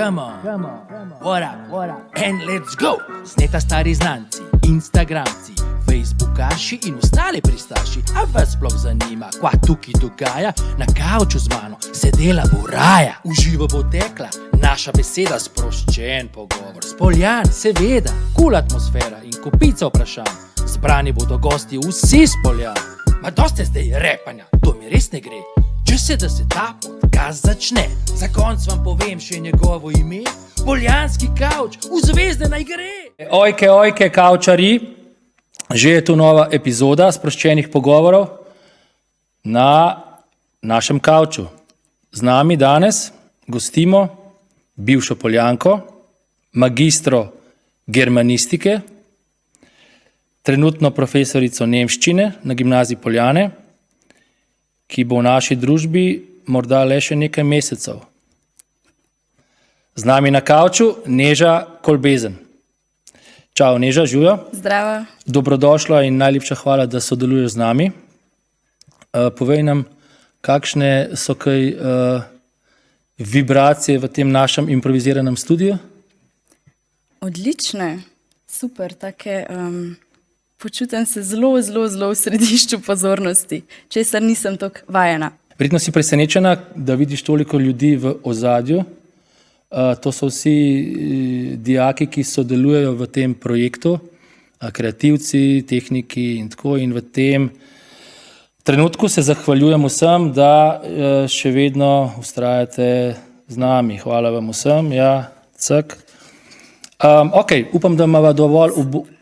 come on, what up, and let's go. Sneta stari znanci, instagramci, facebookaši in ostale pristaši. A vas sploh zanima, kva tukaj dogaja? Na kavču z mano sedela bo raja. Uživo bo tekla naša beseda, sproščen pogovor. Spoljan, seveda, kul atmosfera in kupica vprašanj. Zbrani bodo gosti vsi spoljan. Ma doste zdaj repanja, to mi res ne gre. Če se da se ta podcast začne, za konc vam povem še njegovo ime. Poljanski kavč, v zvezde naj gre. Ojke, kavčari, že je tu nova epizoda sproščenih pogovorov na našem kavču. Z nami danes gostimo bivšo Poljanko, magistro germanistike, trenutno profesorico nemščine na gimnaziji Poljane, ki bo v naši družbi morda le še nekaj mesecev. Z nami na kavču Neža Kolbezen. Čau, Neža, živijo. Zdravo. Dobrodošla in najlepša hvala, da sodeluješ z nami. Povej nam, kakšne so kaj vibracije v tem našem improviziranem studiu? Odlične, super, take... Počutim se zelo v središču pozornosti, česar nisem tako vajena. Verjetno si presenečena, da vidiš toliko ljudi v ozadju. To so vsi dijaki, ki sodelujejo v tem projektu, kreativci, tehniki in tako. In v tem trenutku se zahvaljujem vsem, da še vedno vztrajate z nami. Hvala vam vsem. Ja, cak. Upam, da imava dovolj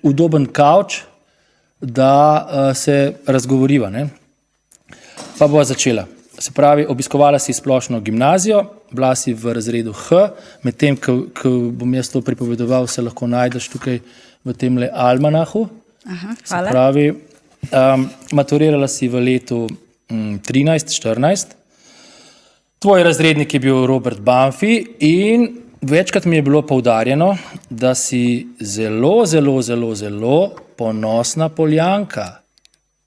udoben kavč, da se razgovoriva, ne? Pa bova začela. Se pravi, obiskovala si splošno gimnazijo, bila si v razredu H, medtem, ko bom jaz to pripovedoval, se lahko najdeš tukaj v temle almanahu. Aha, hvala. Se pravi, maturirala si v letu 13-14. Tvoj razrednik je bil Robert Banfi in večkrat mi je bilo poudarjeno, da si zelo ponosna Poljanka.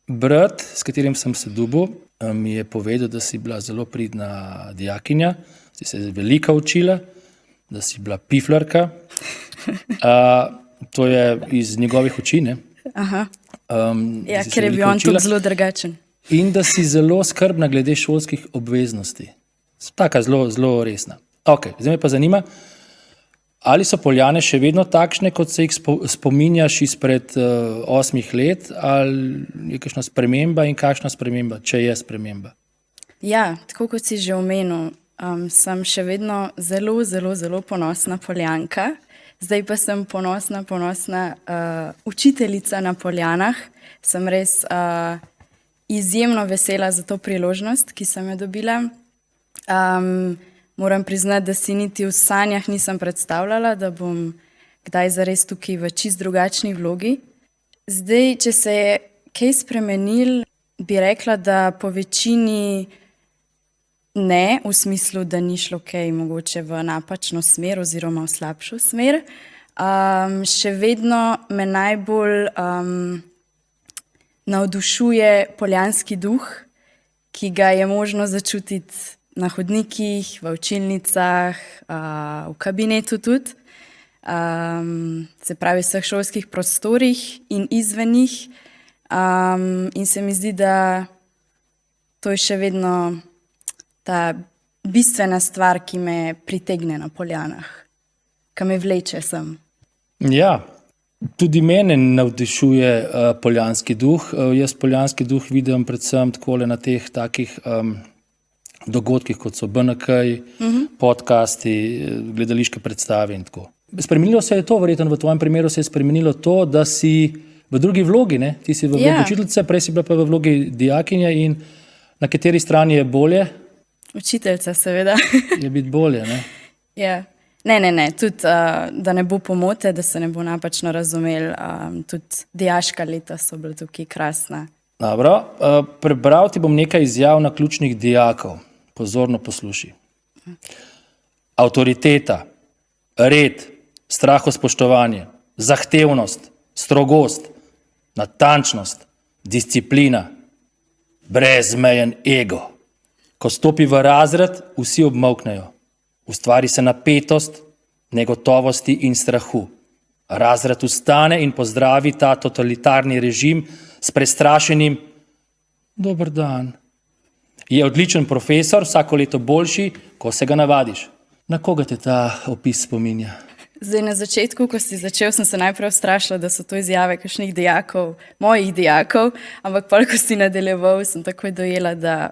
Brat, s katerim sem se dubil, mi je povedal, da si bila zelo pridna dijakinja, si se veliko učila, da si bila piflarka. To je iz njegovih oči, ne? Aha. Ja, ker je bil on tudi zelo drugačen. In da si zelo skrbna glede šolskih obveznosti. Taka zelo resna. Zdaj me pa zanima, ali so Poljane še vedno takšne, kot se jih spominjaš izpred 8 let, ali je kakšna sprememba in kakšna sprememba, če je sprememba? Ja, tako kot si že omenil, sem še vedno zelo ponosna Poljanka. Zdaj pa sem ponosna učiteljica na Poljanah. Sem res izjemno vesela za to priložnost, ki sem jo dobila. Moram priznati, da si niti v sanjah nisem predstavljala, da bom kdaj zares tukaj v čist drugačni vlogi. Zdaj, če se je kaj spremenil, bi rekla, da po večini ne, v smislu, da ni šlo kaj mogoče v napačno smer oziroma v slabšo smer. Še vedno me najbolj navdušuje poljanski duh, ki ga je možno začutiti na hodnikih, v učilnicah, v kabinetu tudi, se pravi v vseh šolskih prostorih in izven njih. In se mi zdi, da to je še vedno ta bistvena stvar, ki me pritegne na Poljanah, ki me vleče sem. Ja, tudi mene navdišuje poljanski duh. Jaz poljanski duh vidim predvsem takole na teh takih dogodkih, kot so BNK, podcasti, gledališke predstave in tako. Spremenilo se je to, verjetno v tvojem primeru se je spremenilo to, da si v drugi vlogi, ne? Ti si v vlogi učiteljice, prej si bila pa v vlogi dijakinja in na kateri strani je bolje? Učiteljica, seveda. Je biti bolje, ne? Ja. Ne, tudi da ne bo pomote, da se ne bo napačno razumel, tudi dijaška leta so bila tukaj krasna. Dobro, prebral ti bom nekaj izjav naključnih dijakov. Pozorno posluši. Avtoriteta, red, strahospoštovanje, zahtevnost, strogost, natančnost, disciplina, brezmejen ego. Ko stopi v razred, vsi obmolknejo. Ustvari se napetost, negotovosti in strahu. Razred vstane in pozdravi ta totalitarni režim s prestrašenim dober dan. Je odličen profesor, vsako leto boljši, ko se ga navadiš. Na koga te ta opis spominja? Zdaj, na začetku, ko si začel, sem se najprej ustrašila, da so to izjave kakšnih dijakov, mojih dijakov, ampak pol, ko si nadaljeval, sem takoj dojela, da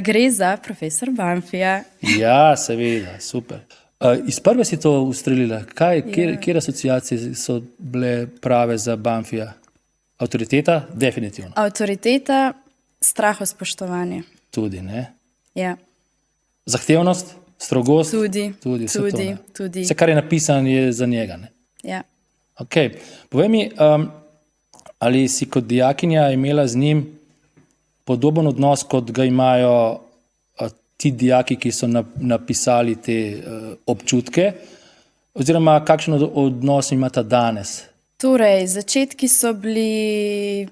gre za profesor Banfija. Ja, seveda, super. Iz prve si to ustrelila. Kjer asociacije so bile prave za Banfija? Avtoriteta? Definitivno. Avtoriteta, strahospoštovanje. Tudi, ne? Ja. Zahtevnost, strogost? Tudi. Vse, kar je napisano, je za njega, ne? Ja. Okay. Povej mi, ali si kot dijakinja imela z njim podoben odnos, kot ga imajo ti dijaki, ki so napisali te občutke, oziroma kakšen odnos imata danes? Torej, začetki so bili,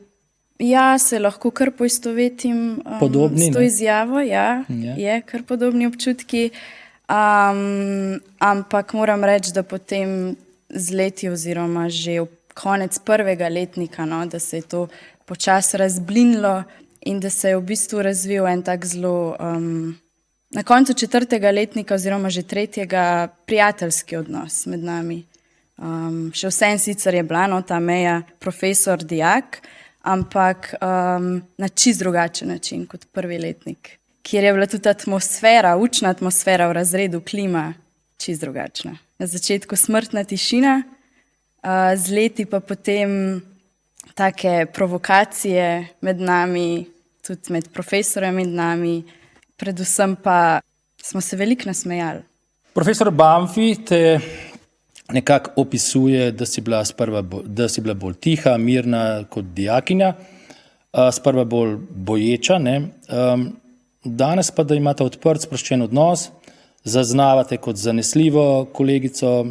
ja, se lahko kar poistovetim podobni, s to izjavo, ja, je kar podobni občutki, ampak moram reči, da potem z leti oziroma že konec prvega letnika, no, da se je to počasi razblinilo in da se je v bistvu razvil en tak zelo, na koncu 4. letnika oziroma že 3. prijateljski odnos med nami. Še vsem sicer je bila, no, ta meja profesor-dijak, ampak na čist drugačen način kot prvi letnik, kjer je bila tudi atmosfera, učna atmosfera v razredu, klima čist drugačna. Na začetku smrtna tišina, z leti pa potem take provokacije med nami, tudi med profesorjem med nami, predvsem pa smo se veliko nasmejali. Profesor Banfi te nekako opisuje, da si bila bolj tiha, mirna kot dijakinja, sprva bolj boječa, ne? Danes pa, da imate odprt, sproščen odnos, zaznavate kot zanesljivo kolegico,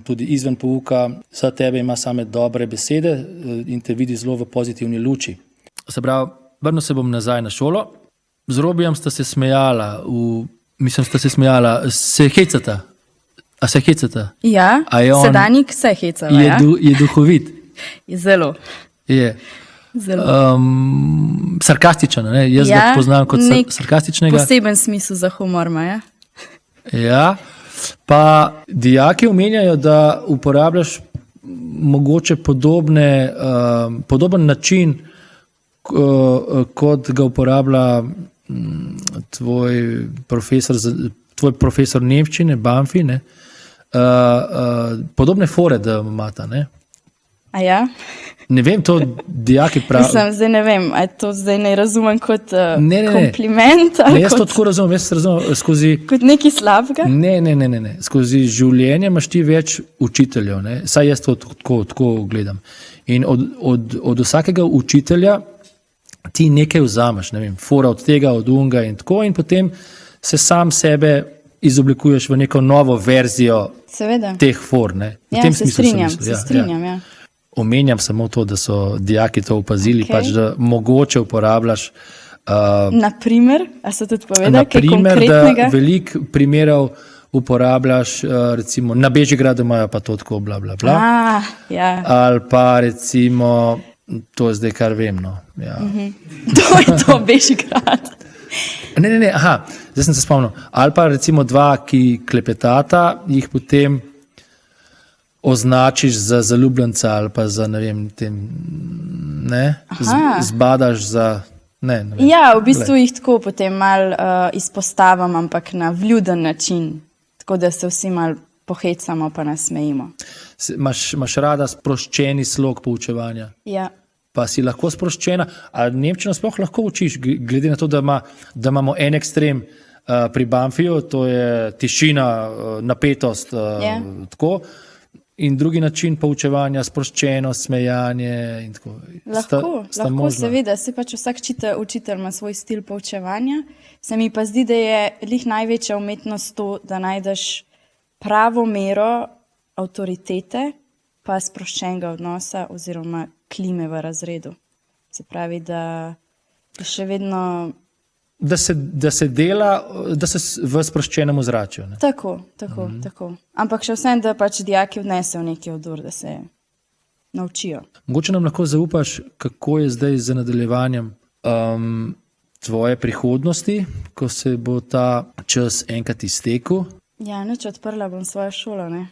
tudi izven pouka, za tebe ima same dobre besede in te vidi zelo v pozitivni luči. Se pravi, vrnil se bom nazaj na šolo. Z Robijem sta se smejala, se hecata. A se hecata? Ja, sedanjik se hecala. Je duhovit? Je zelo. Je. Sarkastičen, ne? Jaz ga poznam kot sarkastičnega. Poseben smisel za humor ima, ja. Ja, pa dijaki omenjajo, da uporabljaš mogoče podoben način, kot ga uporablja tvoj profesor nemščine, Banfi, ne? Podobne fore, da imata, ne? A ja? Ne vem, to dijaki pravijo. Zdaj ne vem, a to zdaj ne razumem kot kompliment? Ne, jaz to tako razumem, skozi... Kot nekaj slabega? Ne. Skozi življenje imaš ti več učiteljev, ne? Saj jaz to tako gledam. In od vsakega učitelja ti nekaj vzameš, ne vem, fora od tega, od unga in tako, in potem se sam sebe izoblikuješ v neko novo verzijo teh for, ne? Ja, se strinjam, ja. Omenjam samo to, da so dijaki to opazili, pač, da mogoče uporabljaš. Naprimer, a so tudi povedali, kaj konkretnega? Naprimer, da veliko primerov uporabljaš, recimo na Bežigradu imajo pa to tako bla. Ja. Ali pa recimo, to je zdaj kar vem, no. Ja. To je to, Bežigrad. Ne, zdaj sem se spomnil. Ali pa recimo dva, ki klepetata, jih potem označiš za zaljubljenca ali pa za, ne vem, zbadaš za, ne vem. Ja, v bistvu jih tako potem malo izpostavim, ampak na vljuden način, tako da se vsi malo pohecamo pa nasmejimo. Imaš rada sproščeni slog poučevanja? Ja. Pa si lahko sproščena, a nemščino sploh lahko učiš, glede na to, da imamo en ekstrem pri Banfiju, to je tišina, napetost, tako. In drugi način poučevanja, sproščenost, smejanje in tako. Lahko seveda, se pač vsak učitelj ima svoj stil poučevanja. Se mi pa zdi, da je lih največja umetnost to, da najdeš pravo mero avtoritete pa sproščenega odnosa oziroma klime v razredu. Se pravi, da je še vedno da se dela, da se v sproščenem ozračju. Ne? Tako. Ampak še vsem, da pač dijaki vnesejo neki odur, da se naučijo. Mogoče nam lahko zaupaš, kako je zdaj z nadaljevanjem tvoje prihodnosti, ko se bo ta čas enkrat iztekel. Ja, nič odprla bom svojo šolo, ne.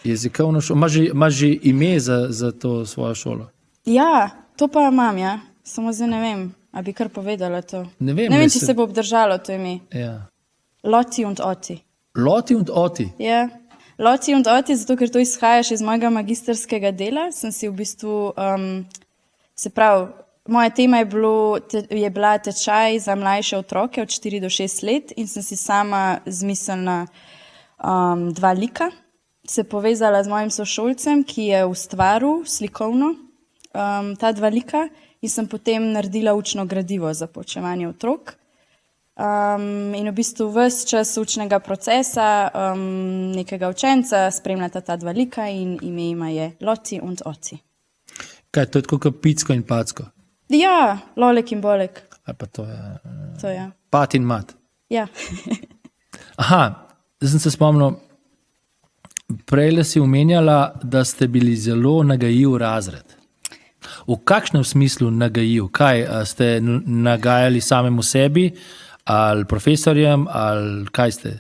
Jezikovno šolo. Imaš že ime za to svojo šolo? Ja, to pa imam, ja. Samo zdaj ne vem, a bi kar povedala to. Ne vem, če se bo obdržalo to ime. Ja. Loti und Oti. Loti und Oti? Ja. Loti und Oti, zato ker to izhajaš iz mojega magistrskega dela. Sem si v bistvu, se pravi, moja tema je bila tečaj za mlajše otroke od 4 do 6 let in sem si sama zmislila 2 lika. Se povezala z mojim sošolcem, ki je ustvaril slikovno ta 2 lika in sem potem naredila učno gradivo za poučevanje otrok. In v bistvu ves čas učnega procesa nekega učenca spremljata ta 2 lika in ime ima je Loti und Oti. Kaj, to je tako kot Picko in Packo? Ja, Lolek in Bolek. Ali pa to je... To je. Pat in Mat. Ja. Aha, zdaj sem se spomnil, prejle si omenjala, da ste bili zelo nagajiv razred. V kakšnem smislu nagajiv? Kaj, ste nagajali samemu sebi ali profesorjem ali kaj ste?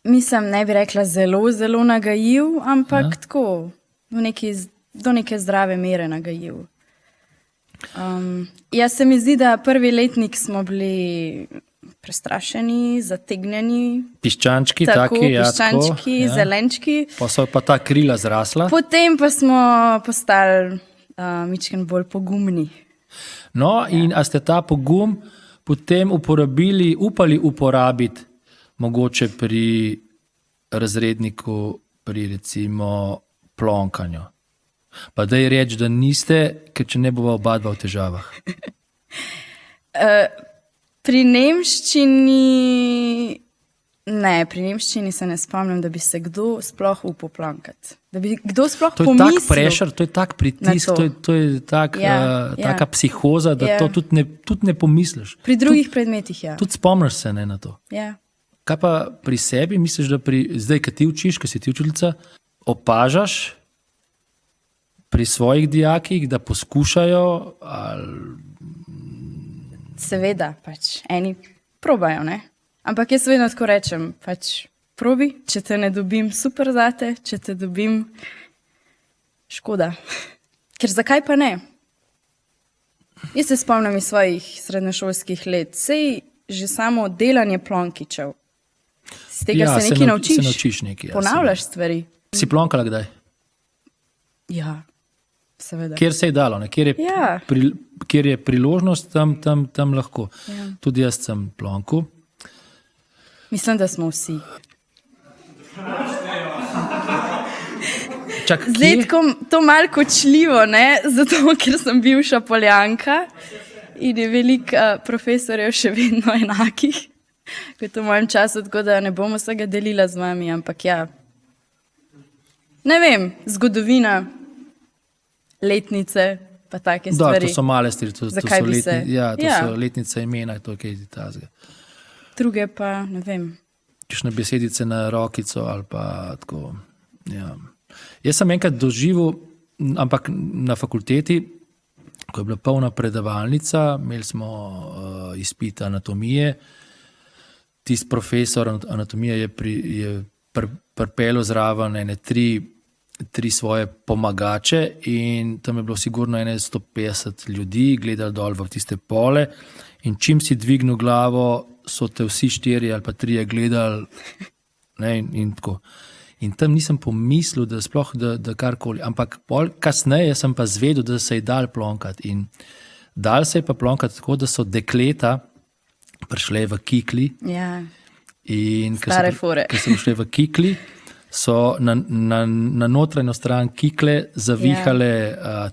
Mislim, ne bi rekla zelo, zelo nagajiv, ampak tako, do neke zdrave mere nagajiv. Ja, se mi zdi, da prvi letnik smo bili prestrašeni, zategnjeni. Piščančki, tako, taki, piščančki, ja. zelenčki. Pa so pa ta krila zrasla. Potem pa smo postali mičken bolj pogumni. No, in a ste ta pogum potem upali uporabiti mogoče pri razredniku, pri recimo plonkanju. Pa daj reči, da niste, ker če ne bova oba dva v težavah. Pri nemščini pri nemščini se ne spomnim, da bi se kdo sploh upal plankati. Da bi kdo sploh pomislil. To je tak pressure, to je tak pritisk, to je taka psihoza, da to tudi ne pomisliš. Pri drugih predmetih, ja. Tudi spomniš se na to. Ja. Kaj pa pri sebi, misliš, da zdaj, ko ti učiš, ko si ti učiteljica, opažaš pri svojih dijakih, da poskušajo ali... Seveda, pač eni probajo, ne? Ampak jaz vedno tako rečem, pač probi, če te ne dobim, super zate, če te dobim, škoda. Ker zakaj pa ne? Jaz se spomnim iz svojih srednješolskih let, sej že samo delanje plonkičev. Z tega se nekaj naučiš. Se naučiš nekaj. Ponavljaš stvari. Si plonkala kdaj? Ja, seveda. Kjer se je dalo, ne? Kjer je priložnost, tam lahko. Ja. Tudi jaz sem plonku. Mislim, da smo vsi. Zdaj to malo kočljivo, ne? Zato, ker sem bivša Poljanka in je veliko profesorjev še vedno enakih, kot v mojem času, tako da ne bom vsega delila z vami, ampak ja. Ne vem, zgodovina, letnice, pa take stvari. Da, to so male stvari, to so letnice imena, to je kaj tazga. Druge pa, ne vem. Kakšne besedice na rokico ali pa tako, ja. Jaz sem enkrat doživel, ampak na fakulteti, ko je bila polna predavalnica, imeli smo izpit anatomije, tisti profesor anatomije je pripeljal zraven ene tri svoje pomagače in tam je bilo sigurno 150 ljudi, gledali dol v tiste pole in čim si dvignil glavo, so te vsi 4 ali pa 3 gledali, ne, in tako. In tam nisem pomislil, da sploh, da karkoli, ampak kasneje sem pa zvedel, da se je dal plonkati in dal se je pa plonkati tako, da so dekleta prišle v kikli. Ja, stare fore. Ker so prišle v kikli, so na notranjo stran kikle zavihale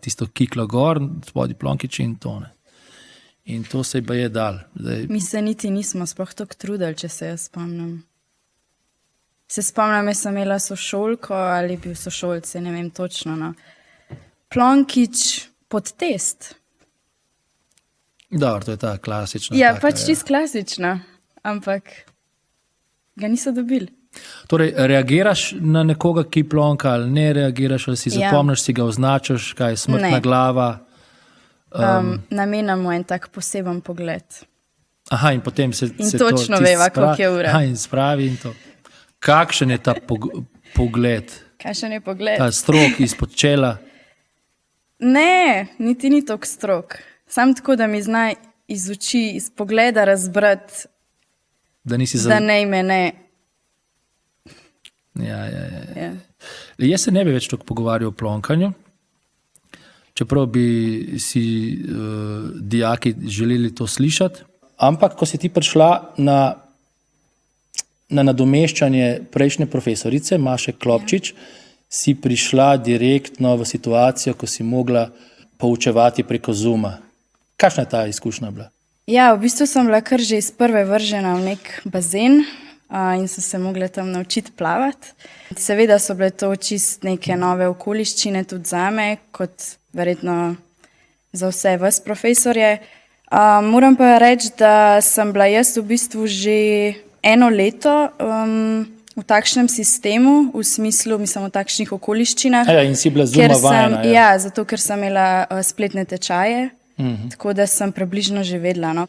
tisto kiklo gor, spodaj plonkiči in tone. In to se je dal. Mi se niti nismo sploh tako trudili, če se jaz spomnim. Se spomnim, jaz sem imela sošolko ali bil sošolce, ne vem točno. No. Plonkič pod test. Dobro, to je ta klasična. Ja, pač čist klasična. ampak ga niso dobili. Torej, reagiraš na nekoga, ki plonka, ali ne reagiraš, ali si Ja. zapomniš, si ga označiš, kaj je smrtna Ne. glava. Namenjamo en tak poseben pogled. Aha, in potem se In se točno to, veva, koliko je ura. Aha, in spravi in to. Kakšen je ta pogled, Kakšen je pogled? ta strok izpod čela? Ne, niti ni tako strok. Sam tako, da mi zna iz oči, iz pogleda razbrati, Da nisi da ne me ne. Ja. Ja. Jaz se ne bi več tako pogovarjal o plonkanju, čeprav bi si dijaki želeli to slišati. Ampak, ko si ti prišla na nadomeščanje prejšnje profesorice, Maše Klopčič, si prišla direktno v situacijo, ko si mogla poučevati preko Zooma. Kakšna je ta izkušnja bila? Ja, v bistvu sem bila kar že iz prve vržena v nek bazen in sem se mogla tam naučiti plavati. Seveda so bile to čist neke nove okoliščine tudi zame, kot verjetno za vse vas profesorje. Moram pa reči, da sem bila jaz v bistvu že eno leto v takšnem sistemu, v smislu, mislim, v takšnih okoliščinah. Ja, in si bila Zooma vajena. Ja, zato ker sem imela spletne tečaje, tako da sem približno že vedela. No.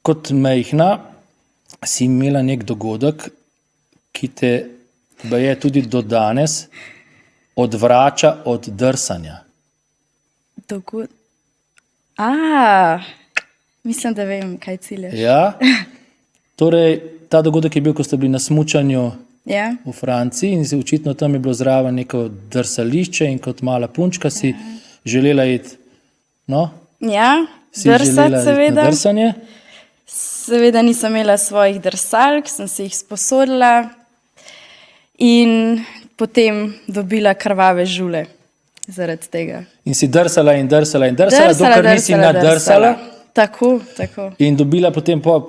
Kot majhna si imela nek dogodek, ki te baje tudi do danes odvrača od drsanja. Mislim, da vem, kaj ciljaš. Ja? Torej, ta dogodek je bil, ko ste bili na smučanju Ja? v Franciji in si očitno tam je bilo zraven neko drsališče in kot mala punčka si želela iti, no? Ja, Si drsati želela iti seveda. na drsanje. Seveda nisem imela svojih drsalk, sem si jih sposodila in potem dobila krvave žule zaradi tega. In si drsala in drsala in drsala, dokler nisi nadrsala. Tako. In dobila potem po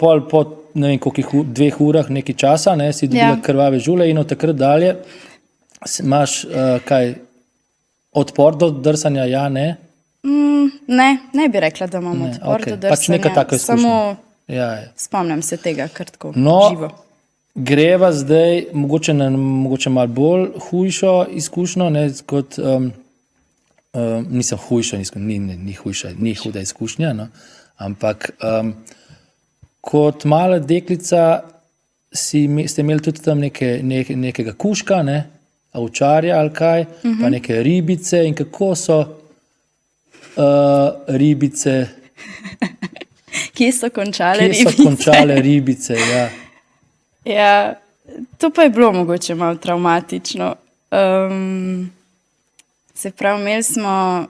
ne vem koliko 2 urah nekaj časa, ne, si dobila Ja. krvave žule in od takrat dalje imaš kaj, odpor do drsanja, ja, ne? Ne bi rekla, da imam odpor okej, do drsanja. pač neka taka izkušnja. Samo Ja. spomnim se tega kar tako No, živo. greva zdaj mogoče malo bolj hujšo izkušnjo, ne, kot nisem hujša, ni hujša, ni huda izkušnja, no, ampak kot mala deklica ste imeli tudi tam nekega kužka, ne, ovčarja ali kaj, pa neke ribice in kako so ribice, Kje so končale kje ribice? so končale ribice, ja. Ja, to pa je bilo mogoče malo travmatično. Se pravi, imeli smo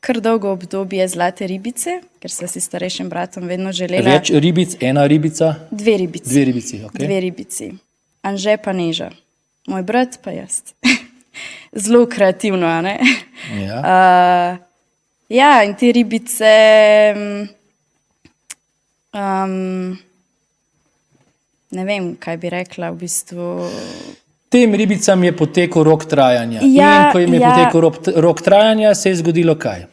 kar dolgo obdobje zlate ribice, ker sva si starejšim bratom vedno želela. Več ribic, ena ribica, 2 ribici. 2 ribici, ok. 2 ribici. Anže pa Neža. Moj brat pa jaz. Zelo kreativno, a ne? Ja. Ja, in te ribice ne vem, kaj bi rekla v bistvu. Tem ribicam je potekel rok trajanja. Ja, in ko jim je ja. potekel rok trajanja, se je zgodilo kaj?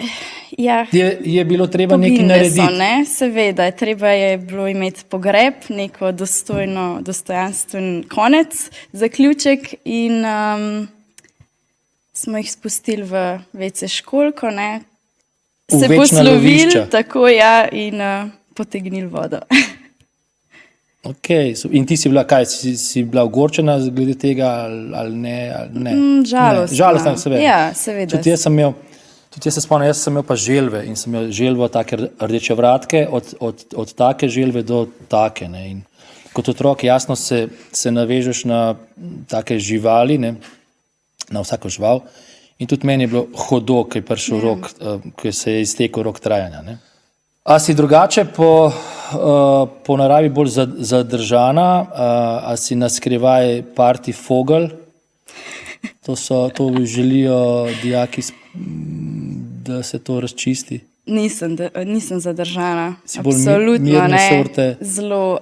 Ja, Je bilo treba nekaj poginile narediti. so, ne? Seveda, treba je bilo imeti pogreb, neko dostojanstven konec, zaključek in smo jih spustili v WC školjko, ne? V Se večna lovišča. poslovili, tako ja, in potegnili vodo. Okay. In ti si bila kaj? Si bila ogorčena glede tega ali ne? Ali ne? Žalostna. Ne. Žalostna, seveda. Ja, seveda. Tudi jaz se spomnim, jaz sem imel pa želve in sem imel želvo take rdeče vratke, od take želve do take. Ne. In kot otrok jasno se navežeš na take živali, ne, na vsako žival. In tudi meni je bilo hudo, ko je prišel rok, ko se je iztekel rok trajanja. Ne. A si drugače po naravi bolj zadržana, a si na skrivaj party fogel? To želijo dijaki, da se to razčisti. Nisem zadržana. Si bolj Absolutno mirne ne. sorte? Zelo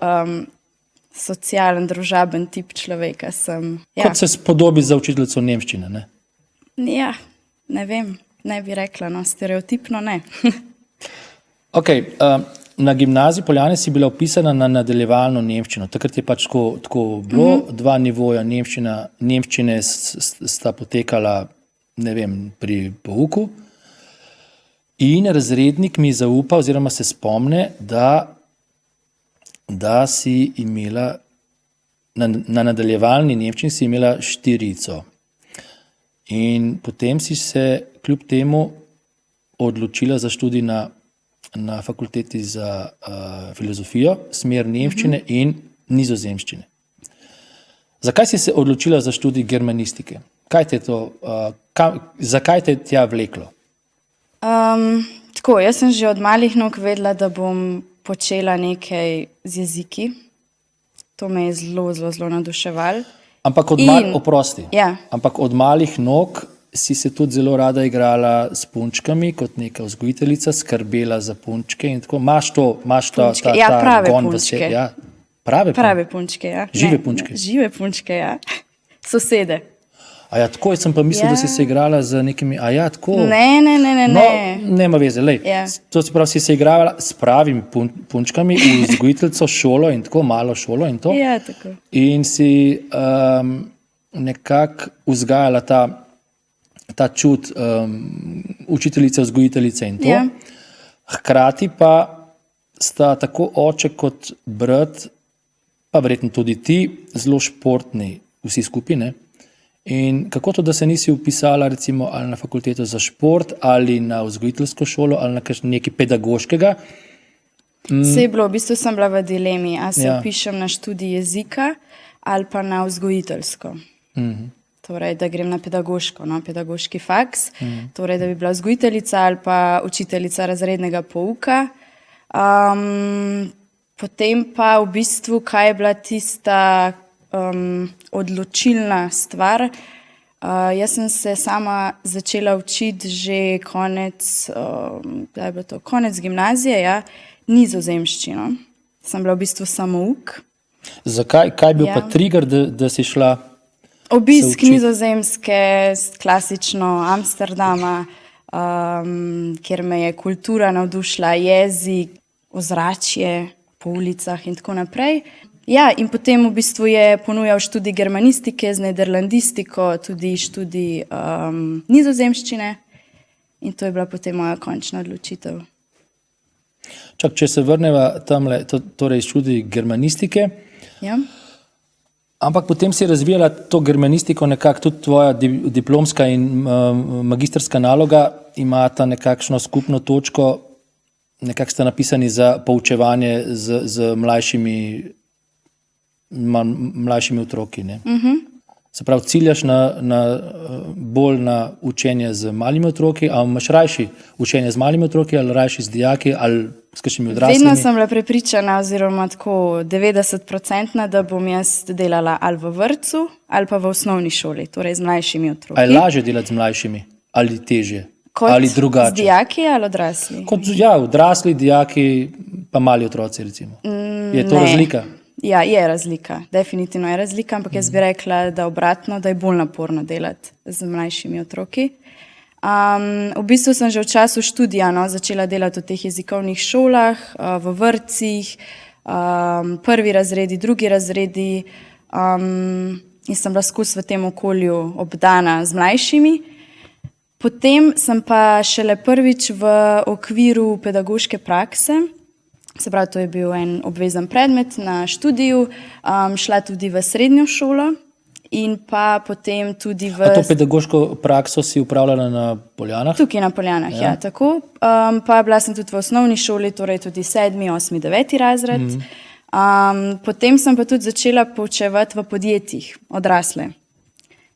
socialen, družaben tip človeka sem. Ja. Kot se spodobi za učiteljico nemščine, ne? Ja, ne vem, ne bi rekla, no, stereotipno ne. Ok, na gimnaziji Poljane si bila upisana na nadaljevalno nemščino. Takrat je pač tako bilo, dva nivoja nemščine sta potekala, ne vem, pri pouku. In razrednik mi zaupa oziroma se spomne, da si imela na nadaljevalni nemščini si imela 4. In potem si se kljub temu odločila za študij na fakulteti za filozofijo, smer nemščine in nizozemščine. Zakaj si se odločila za študij germanistike? Zakaj te je tja vleklo? Tako, jaz sem že od malih nog vedela, da bom počela nekaj z jeziki. To me je zelo navduševalo. Ampak Ampak od malih nog si se tudi zelo rada igrala s punčkami, kot neka vzgojiteljica, skrbela za punčke in tako. Imaš ta prave gon punčke. v sebi. Ja, prave punčke, ja. Žive punčke. Žive punčke, ja. Sosede. A ja, tako sem pa mislil, da si se igrala z nekimi, a ja, tako. Ne. No, nema veze, lej. Ja. To se pravi, si se igrala s pravimi punčkami v vzgojiteljico, šolo in tako, malo šolo in to. Ja, tako. In si nekako vzgajala ta čut učiteljice, vzgojiteljice in to. Ja. Hkrati pa sta tako oče kot brat, pa verjetno tudi ti, zelo športni, vsi skupaj, ne? In kako to, da se nisi upisala recimo ali na fakulteto za šport ali na vzgojiteljsko šolo ali na nekaj pedagoškega? Vse je bilo, v bistvu sem bila v dilemi, a se upišem na študij jezika ali pa na vzgojiteljsko. Torej, da grem na pedagoško, pedagoški faks, torej, da bi bila vzgojiteljica ali pa učiteljica razrednega pouka. Potem pa v bistvu, kaj je bila tista odločilna stvar. Jaz sem se sama začela učiti že konec gimnazije, ja, nizozemščino. Sem bila v bistvu samouk. Zakaj? Kaj je bil pa trigger, da si šla obisk nizozemske, klasično Amsterdama, kjer me je kultura navdušila, jezik, ozračje po ulicah in tako naprej. Ja, in potem v bistvu je ponujal študij germanistike z nederlandistiko, tudi študij nizozemščine in to je bila potem moja končna odločitev. Čak, če se vrneva tamle, torej študij germanistike, Ja. ampak potem si razvijala to germanistiko, nekako tudi tvoja diplomska in magistrska naloga imata nekakšno skupno točko, nekako sta napisani za poučevanje z mlajšimi otroki. Ne? Se pravi, ciljaš bolj na učenje z malimi otroki, ali imaš rajši učenje z malimi otroki, ali rajši z dijaki, ali s kakšnimi odraslimi? Vedno sem bila prepričana, oziroma tako 90%, da bom jaz delala ali v vrtcu, ali pa v osnovni šoli, torej z mlajšimi otroki. Ali je lažje delati z mlajšimi, ali težje, ali drugače? Z dijaki ali odrasli? Odrasli, dijaki, pa mali otroci, recimo. Je to razlika? Ja, je razlika, definitivno je razlika, ampak jaz bi rekla, da obratno, da je bolj naporno delati z mlajšimi otroki. V bistvu sem že v času študija začela delati v teh jezikovnih šolah, v vrtcih, prvi razredi, drugi razredi in sem bila skozi v tem okolju obdana z mlajšimi. Potem sem pa šele prvič v okviru pedagoške prakse, se pravi, to je bil en obvezen predmet na študiju, šla tudi v srednjo šolo in pa potem tudi v... A to pedagoško prakso si upravljala na Poljanah? Tukaj na Poljanah, ja, tako. Pa bila sem tudi v osnovni šoli, torej tudi 7., 8., 9. razred. Potem sem pa tudi začela poučevati v podjetjih odrasle.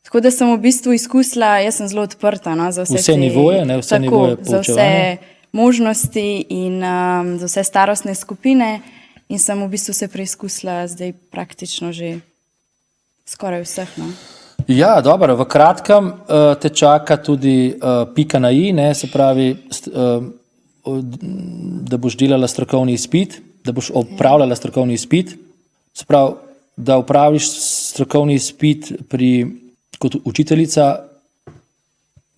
Tako da sem v bistvu izkusila, jaz sem zelo odprta za vse nivoje, ne, vse nivoje poučevanja. Za vse možnosti in za vse starostne skupine in sem v bistvu se preizkusila zdaj praktično že skoraj vseh. No. Ja, dobro, v kratkem te čaka tudi pika na i, ne, se pravi, da boš delala strokovni izpit, da boš opravljala strokovni izpit, se pravi, da opraviš strokovni izpit kot učiteljica.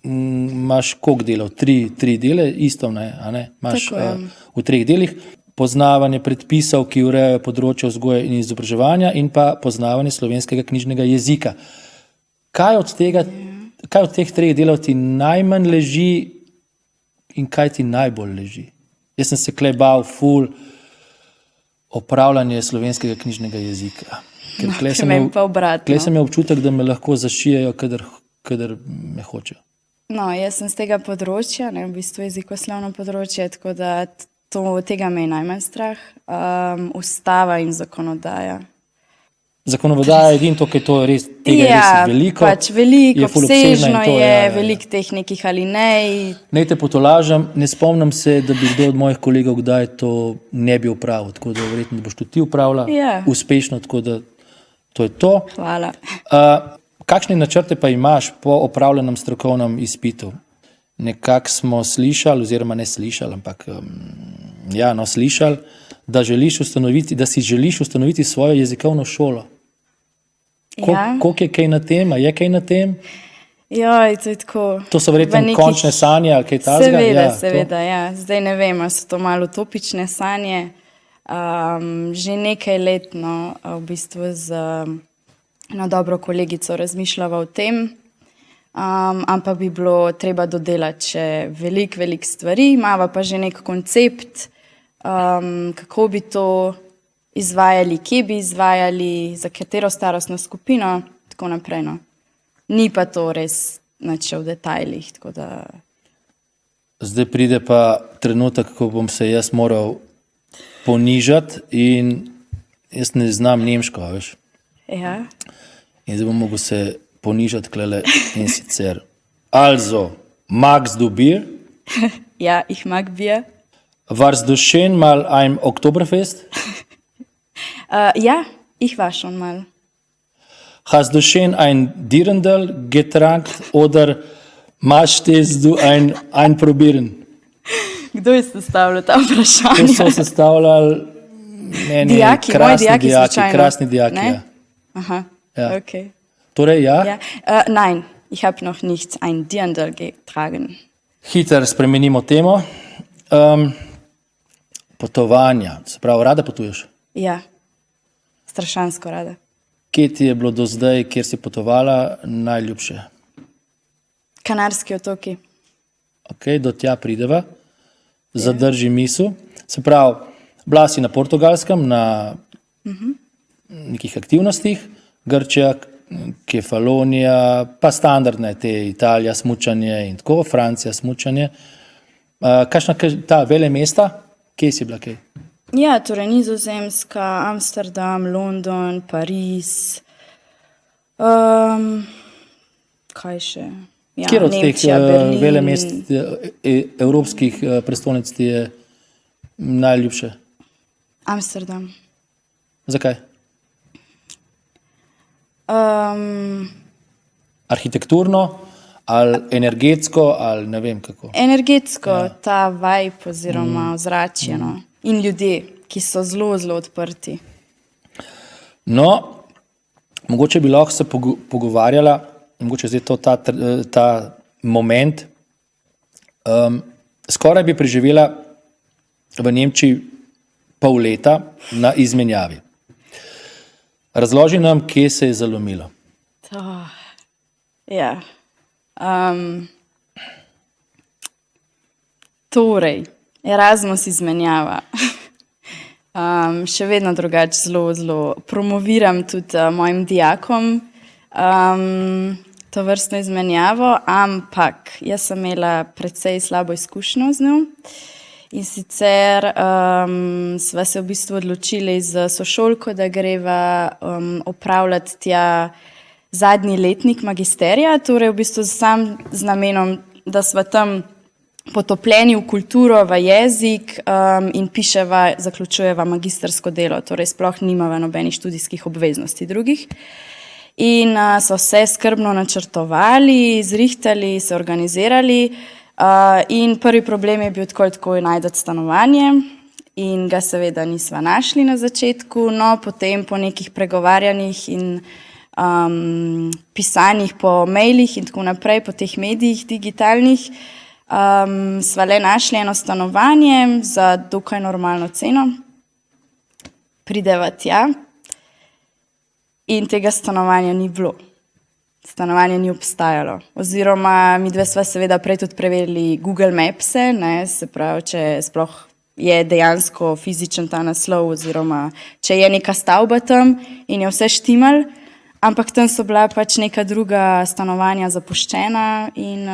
Imaš koliko delov? Tri dele, isto, ne? Imaš v 3 delih. poznavanje predpisov, ki urejajo področje vzgoje in izobraževanja, in pa poznavanje slovenskega knjižnega jezika. Kaj od teh treh delov ti najmanj leži in kaj ti najbolj leži? Jaz sem se bal ful opravljanje slovenskega knjižnega jezika. Ker tle sem imel občutek, da me lahko zašijajo, kadar me hočejo. No, jaz sem z tega področja, v bistvu jezikoslovno področje, tako da tega me je najmanj strah. Ustava in zakonodaja. Zakonodaja je edino to, ker to je res, tega je res veliko. Pač veliko, obsežno je, veliko teh nekih alinej. Naj te potolažem, ne spomnim se, da bi kdo od mojih kolegov kdaj to ne bi opravil, tako da verjetno boš tudi ti opravila uspešno, tako da to je to. Hvala. Kakšne načrte pa imaš po opravljenem strokovnem izpitu? Nekako smo slišali, oziroma ne slišali, ampak slišali, da si želiš ustanoviti svojo jezikovno šolo. Koliko je kaj na tem? A je kaj na tem? To je tako. To so verjetno končne sanje ali kaj takega? Seveda, ja. Zdaj ne vem, so to malo utopične sanje. Že nekaj let, v bistvu na dobro kolegico razmišljava o tem, ampak bi bilo treba dodelati še veliko stvari, imava pa že nek koncept, kako bi to izvajali, kje bi izvajali, za katero starostno skupino, tako naprej. Ni pa to res nič v detajlih. Zdaj pride pa trenutek, ko bom se jaz moral ponižati in jaz ne znam nemško, veš. Ja. In zdaj bom mogel se ponižati klele in sicer. Also, magst du Bier? Ja, ich mag Bier. Warst du schon mal ein Oktoberfest? Ja, ich war schon mal. Hast du schon ein Dirndl getragen oder möchtest du ein probieren? Kdo je sestavljal ta vprašanja? To so sestavljali dijaki, krasni dijaki. Ja. Aha, ja. Okay. Torej, ja? Nein, ich habe noch nicht ein Dirndl getragen. Hitro spremenimo temo. Potovanja, se pravi, rada potuješ? Ja, strašansko rada. Kje ti je bilo do zdaj, kjer si potovala, najljubše? Kanarski otoki. Ok, do tja prideva. Zadrži misel. Se pravi, bila si na Portugalskem, na nekih aktivnostih, Grčija, Kefalonija, pa standardne te Italija, smučanje in tako, Francija, smučanje. Kakšna ta vele mesta, kje si bila kaj? Ja, torej Nizozemska, Amsterdam, London, Pariz, kaj še? Ja, kjer od Nemčija, teh velemest evropskih prestolnic ti je najljubše? Amsterdam. Zakaj? Arhitekturno ali energetsko ali ne vem kako? Energetsko, ta vibe oziroma ozračje in ljudje, ki so zelo odprti. No, mogoče bi lahko se pogovarjala, mogoče zdaj to ta moment. Skoraj bi preživela v Nemčiji pol leta na izmenjavi. Razloži nam, kje se je zalomilo. Ja. Torej, Erasmus izmenjava. Še vedno drugače zelo promoviram tudi mojim dijakom to vrstno izmenjavo, ampak jaz sem imela precej slabo izkušnjo z njo. In sicer sva se v bistvu odločili z sošolko, da greva opravljati tja zadnji letnik magisterija, torej v bistvu sam z namenom, da sva tam potopljeni v kulturo, v jezik in zaključujeva magistersko delo, torej sploh nimava nobenih študijskih obveznosti drugih. In so vse skrbno načrtovali, zrihtali, se organizirali. In prvi problem je bil tako najti stanovanje in ga seveda nisva našli na začetku, no potem po nekih pregovarjanjih in pisanjih po mailih in tako naprej, po teh medijih digitalnih, Sva le našli eno stanovanje za dokaj normalno ceno. Prideva tja in tega stanovanja ni bilo. Stanovanje ni obstajalo. Oziroma, mi dve sva seveda prej tudi preverili Google Mapse, ne, se pravi, če sploh je dejansko fizičen ta naslov, oziroma če je neka stavba tam in je vse štimal, ampak tam so bila pač neka druga stanovanja zapuščena in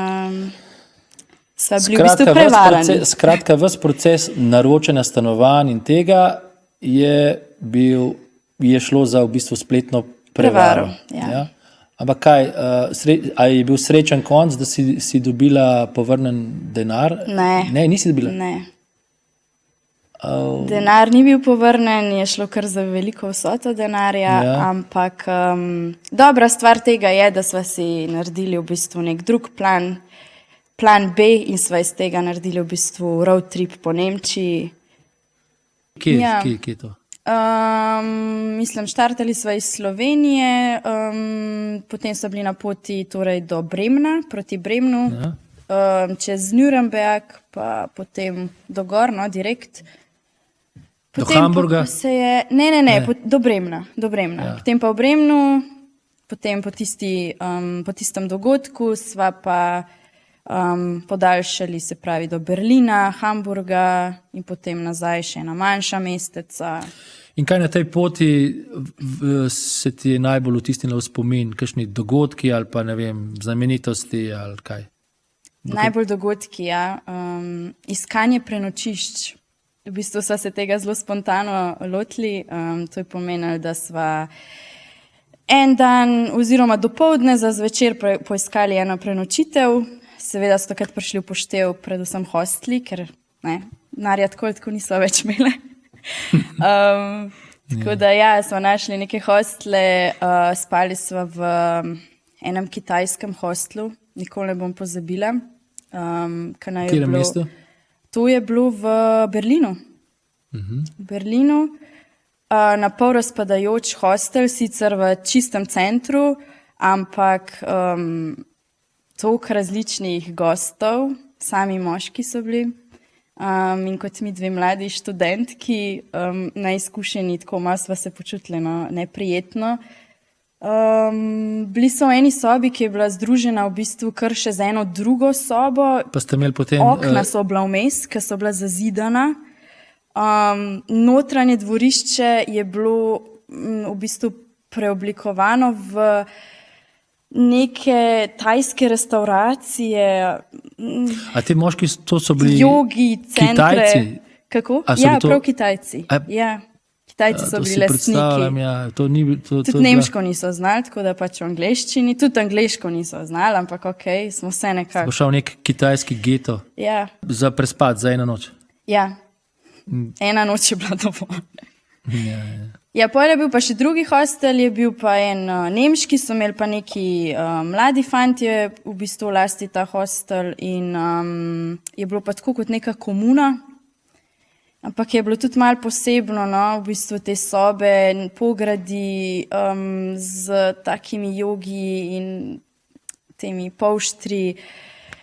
sva bili v bistvu prevarani. Skratka, ves proces naročanja stanovanj in tega je šlo za v bistvu spletno prevaro. Ja. Ampak kaj, a je bil srečen konc, da si dobila povrnen denar? Ne, nisi dobila? Ne. Denar ni bil povrnen, je šlo kar za veliko vsoto denarja, ampak dobra stvar tega je, da sva si naredili v bistvu nek drug plan B in sva iz tega naredili v bistvu road trip po Nemčiji. Kje je to? Mislim, štartali sva iz Slovenije, potem so bili na poti torej do Bremna, proti Bremnu, čez Nürnberg, pa potem do gor, no, direkt. Do Hamburga? Ne, do Bremna. Ja. Potem pa v Bremnu, potem po tistem dogodku sva pa podaljšali, se pravi, do Berlina, Hamburga in potem nazaj še ena manjša mesteca. In kaj na tej poti se ti je najbolj vtisnilo v spomin? Kakšni dogodki ali pa, ne vem, znamenitosti ali kaj? Najbolj dogodki, ja. Iskanje prenočišč. V bistvu sva se tega zelo spontano lotili. To je pomenilo, da sva en dan oziroma dopoldne za zvečer poiskali eno prenočitev. Seveda so takrat prišli v poštev predvsem hostli, ker denarja tako niso več imele. Tako da ja, smo našli neke hostle, spali smo v enem kitajskem hostlu, nikoli ne bom pozabila. Kje je mesto? To je bilo v Berlinu. V Berlinu, na pol razpadajoč hostel, sicer v čistem centru, ampak toliko različnih gostov, sami moški so bili. In kot mi dve mladi študentki, neizkušeni, tako malo sva se počutili neprijetno. Bili so v eni sobi, ki je bila združena v bistvu kar še z eno drugo sobo. Pa ste imeli potem... Okna so bila vmes, ki so bila zazidana. Notranje dvorišče je bilo v bistvu preoblikovano v neke tajske restauracije. A ti moški, to so bili jogi, centre. Kitajci? Kako? Ja, prav Kitajci. Ja. Kitajci so bili lastniki. Tudi nemško niso znali, tako da pač v angleščini. Tudi angleško niso znali, ampak okej, smo vse nekako. Smo šel nek kitajski geto. Ja. Za prespat, za eno noč. Ja. Ena noč je bila dovolj. Ja, potem je bil pa še drugi hostel, je bil pa en nemški, so imeli pa neki mladi fantje v bistvu v lasti ta hostel in je bilo pa tako kot neka komuna, ampak je bilo tudi malo posebno, no, v bistvu te sobe, pogradi z takimi jogi in temi polštri,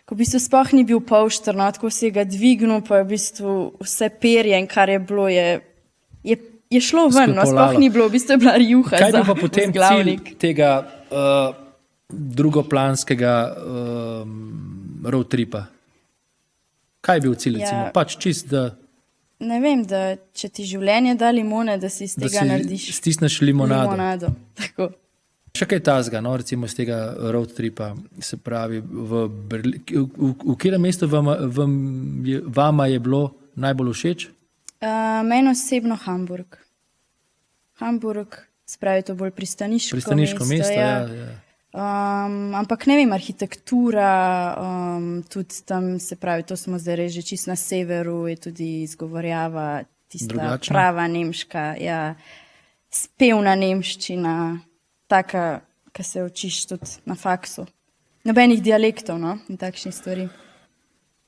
ko v bistvu sploh ni bil polštr, no, tako si ga dvignil, pa je v bistvu vse perje in kar je bilo je šlo ven, no, sploh ni bilo, v bistvu je bila rjuha za vzglavnik. Kaj je pa potem cilj tega drugoplanskega road tripa? Kaj je bil cilj, recimo? Pač čist, da... Ne vem, da če ti življenje da limone, da si iz tega narediš... Stisneš limonado. Tako. Še kaj tazga, no, recimo iz tega road tripa, se pravi, v katerem mestu vama je bilo najbolj všeč? Meni osebno Hamburg. Hamburg, se pravi, to bolj pristaniško mesto. Ja. Ampak ne vem, arhitektura, tudi tam, se pravi, to smo zdaj reži čist na severu, je tudi izgovorjava tista drugačna. Prava nemška, ja, spevna nemščina, taka, ki se učiš tudi na faksu. Nobenih dialektov, no, in takšnih stvari.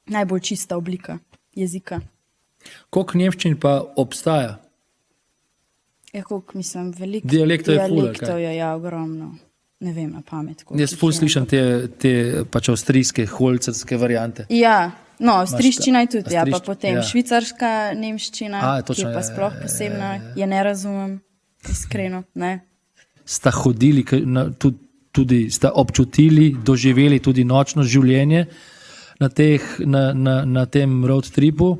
Najbolj čista oblika jezika. Koliko nemščin pa obstaja? Ja, koliko, mislim, veliko. Dialektov je ful, je, ja, ogromno. ne vem, na pamet. koliko Jaz jih ful je. slišim te pač avstrijske, holcerske variante. Ja, no, avstrijščina je tudi, ja, pa avstrijšč- potem ja. švicarska nemščina, ki točno, je pa ja, sploh ja, posebna, je ne razumem, iskreno, ne. Sta hodili, tudi sta občutili, doživeli tudi nočno življenje na tem road tripu,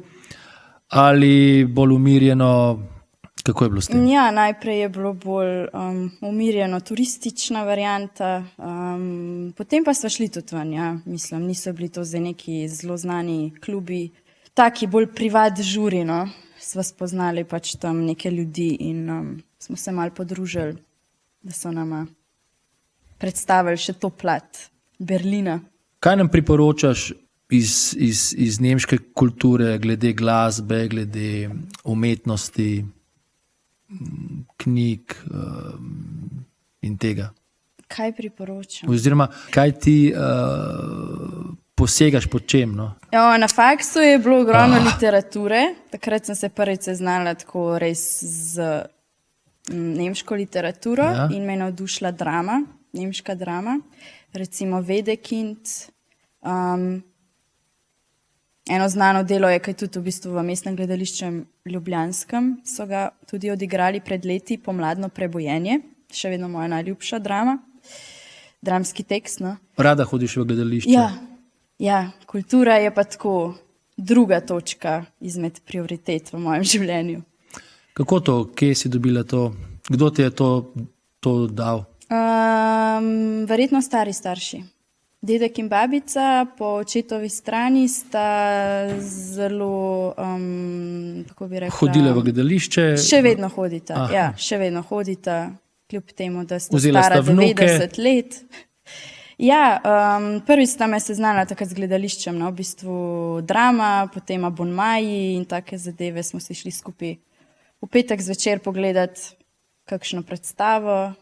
ali bolj umirjeno, kako je bilo s tem? Ja, najprej je bilo bolj umirjeno turistična varianta, potem pa sva šli tudi ven, ja, mislim, niso bili to zdaj neki zelo znani klubi, taki bolj privat žuri, no, sva spoznali pač tam neke ljudi in smo se malo podružili, da so nama predstavili še to plat Berlina. Kaj nam priporočaš iz nemške kulture, glede glasbe, glede umetnosti, knjig in tega? Kaj priporočam? Oziroma, kaj ti posegaš po čem? No? Ja, na faksu je bilo ogromno literature, takrat sem se prvič seznala tako res z nemško literaturo in me je navdušila drama, nemška drama, recimo Wedekind. Eno znano delo je, kaj tudi v bistvu v Mestnem gledališču ljubljanskem so ga tudi odigrali pred leti, Pomladno prebojenje, še vedno moja najljubša drama, dramski tekst. No. Rada hodiš v gledališče? Ja, kultura je pa tako druga točka izmed prioritet v mojem življenju. Kako to, kje si dobila to, kdo ti je to dal? Verjetno stari starši. Dedek in babica po očetovi strani sta zelo, kako bi rekla... Hodile v gledališče? Še vedno hodita, ja, še vedno hodita, kljub temu, da sta stara 90 let. Ja, prvič sta me seznala takrat z gledališčem, no, v bistvu drama, potem abonmaji in take zadeve smo si šli skupaj v petek zvečer pogledati kakšno predstavo,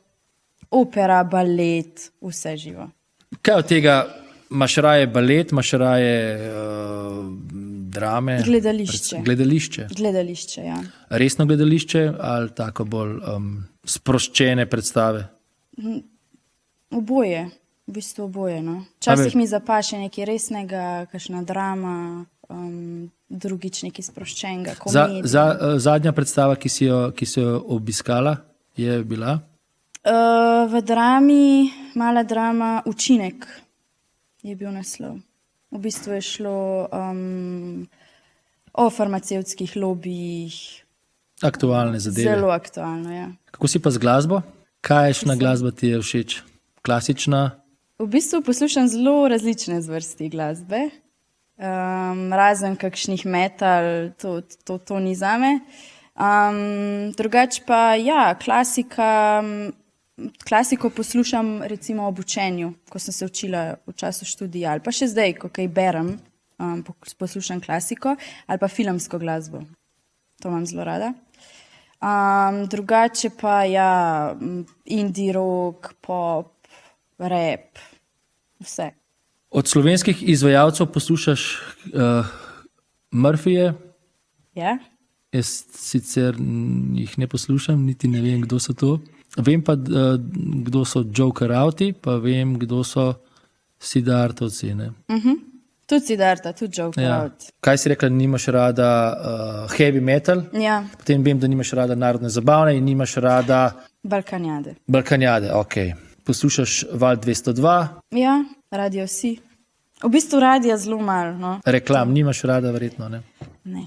opera, balet, vse živo. Kaj od tega, imaš raje balet, imaš raje drame? Gledališče. Gledališče, ja. Resno gledališče ali tako bolj sproščene predstave? Oboje, v bistvu oboje. No. Včasih mi zapaše nekaj resnega, kakšna drama, drugič nekaj sproščenega, komedija. Zadnja predstava, ki si jo obiskala, je bila? V drami, mala drama, Učinek je bil naslov. V bistvu je šlo o farmacevtskih lobijih. Aktualne zadeve. Zelo aktualno, ja. Kako si pa z glasbo? Kakšna glasba ti je všeč? Klasična? V bistvu poslušam zelo različne zvrsti glasbe. Razen kakšnih metal, to ni zame. Drugače pa, ja, klasiko poslušam recimo ob učenju, ko sem se učila v času študija, ali pa še zdaj, ko kaj berem, poslušam klasiko, ali pa filmsko glasbo. To imam zelo rada. Drugače pa, ja, indie rock, pop, rap, vse. Od slovenskih izvajalcev poslušaš Murphyje? Ja. Jaz sicer jih ne poslušam, niti ne vem, kdo so to. Vem pa, kdo so Joker Outi, pa vem, kdo so Siddhartovci. Tudi Siddharta, tudi Joker Out. Kaj si rekla, nimaš rada heavy metal? Ja. Potem vem, da nimaš rada narodne zabavne in nimaš rada... Balkanjade. Balkanjade, ok. Poslušaš Val 202? Ja, Radio Vsi. V bistvu radija zelo malo, no. Reklam nimaš rada, verjetno, ne? Ne.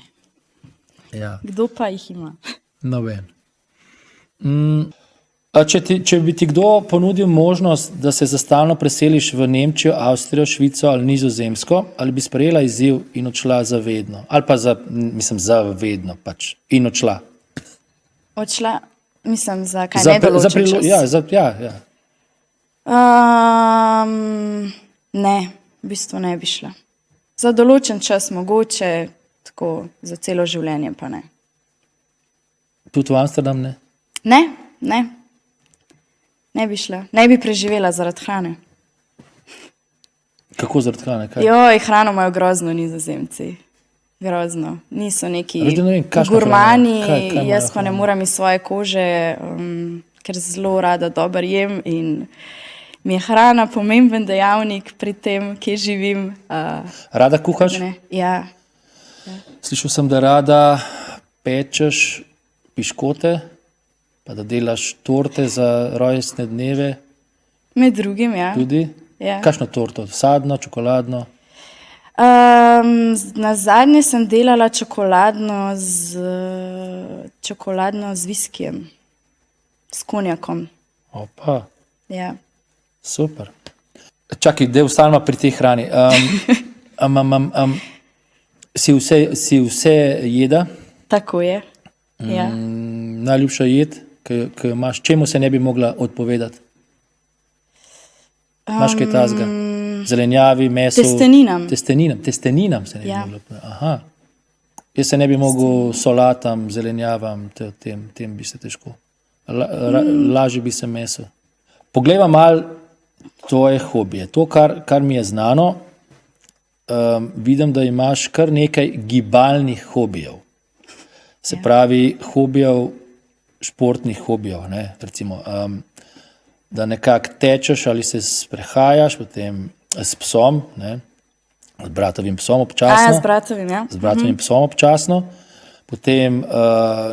Ja. Kdo pa jih ima? Noben. Če bi ti kdo ponudil možnost, da se za stalno preseliš v Nemčijo, Avstrijo, Švico ali Nizozemsko, ali bi sprejela izziv in odšla za vedno? Ali pa za vedno pač in odšla? Odšla, mislim, za kaj nedoločen čas? Ja. Ne, v bistvu ne bi šla. Za določen čas mogoče, tako za celo življenje pa ne. Tudi v Amsterdam ne? Ne. Ne bi šla. Ne bi preživela zaradi hrane. Kako zaradi hrane? Joj, hrano imajo grozno Nizozemci. Grozno. Niso neki gurmani, jaz pa ne moram iz svoje kože, ker zelo rada dobro jem in mi je hrana pomemben dejavnik pri tem, kje živim. Rada kuhaš? Ne, ja. Slišal sem, da rada pečeš piškote, pa da delaš torte za rojstne dneve. Med drugim, ja. Tudi? Ja. Kakšno torto? Sadno, čokoladno? Na zadnje sem delala čokoladno z viskijem, s konjakom. Opa, Ja. super. Čakaj, da ostanemo pri tej hrani. Si vse jeda? Tako je. Ja. Najljubša jed, ki jo imaš, čemu se ne bi mogla odpovedati? Imaš kaj tazga? Zelenjavi, meso? Testeninam se ne bi mogla odpovedati. Aha. Jaz se ne bi mogel solatam, zelenjavam, tem bi se težko. Lažje bi se meso. Poglejva malo tvoje hobije. To, kar mi je znano, vidim, da imaš kar nekaj gibalnih hobijev. Se pravi, hobijev, športnih hobijev, ne? Recimo, da nekako tečeš ali se sprehajaš, potem s psom, ne? Z bratovim psom občasno. Z bratovim, ja. Z bratovim psom občasno, potem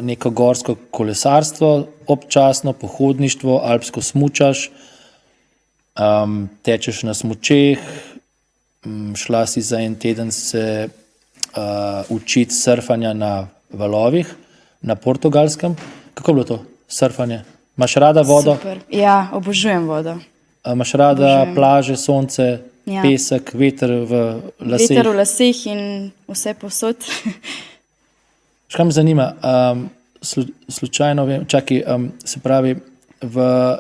neko gorsko kolesarstvo občasno, pohodništvo, alpsko smučaš, tečeš na smučeh, šla si za en teden se učiti surfanja na valovih, na Portugalskem. Kako je bilo to, surfanje? Imaš rada vodo? Super. Ja, obožujem vodo. Imaš rada plaže, sonce, pesek, veter v laseh? Veter v laseh in vse posod. Kaj me zanima, slučajno vem, čakaj, se pravi,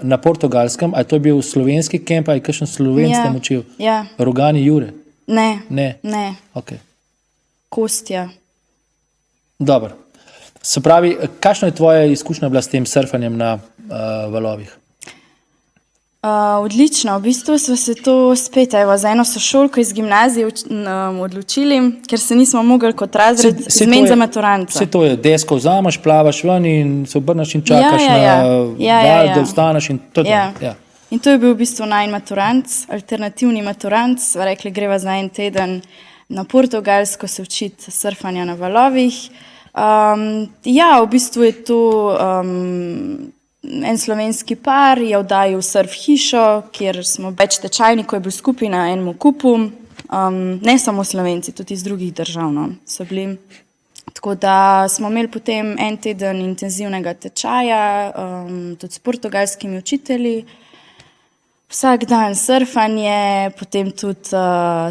na Portugalskem, a je to bil slovenski kemp, ali kakšen Slovenc tam učil? Ja. Rogani Jure? Ne. Ne. Ok. Kostja. Dobro. Se pravi, kakšna je tvoja izkušnja bila s tem surfanjem na valovih? Odlično, v bistvu smo se to spet za eno sošolko iz gimnazije odločili, ker se nismo mogli kot razred zmeniti za maturanca. Vse to je, desko vzameš, plavaš ven in se obrneš in čakaš na val, da vstaneš in to. Ja. In to je bil v bistvu najin maturant, alternativni maturant. Rekli, greva za en teden na Portugalsko se učiti surfanja na valovih. Ja, v bistvu je to en slovenski par, je oddajal surf hišo, kjer smo več tečajnikov je bil skupaj na enem kupu. Ne samo Slovenci, tudi iz drugih držav so bili. Tako da smo imeli potem en teden intenzivnega tečaja, tudi s portugalskimi učitelji. Vsak dan surfanje, potem tudi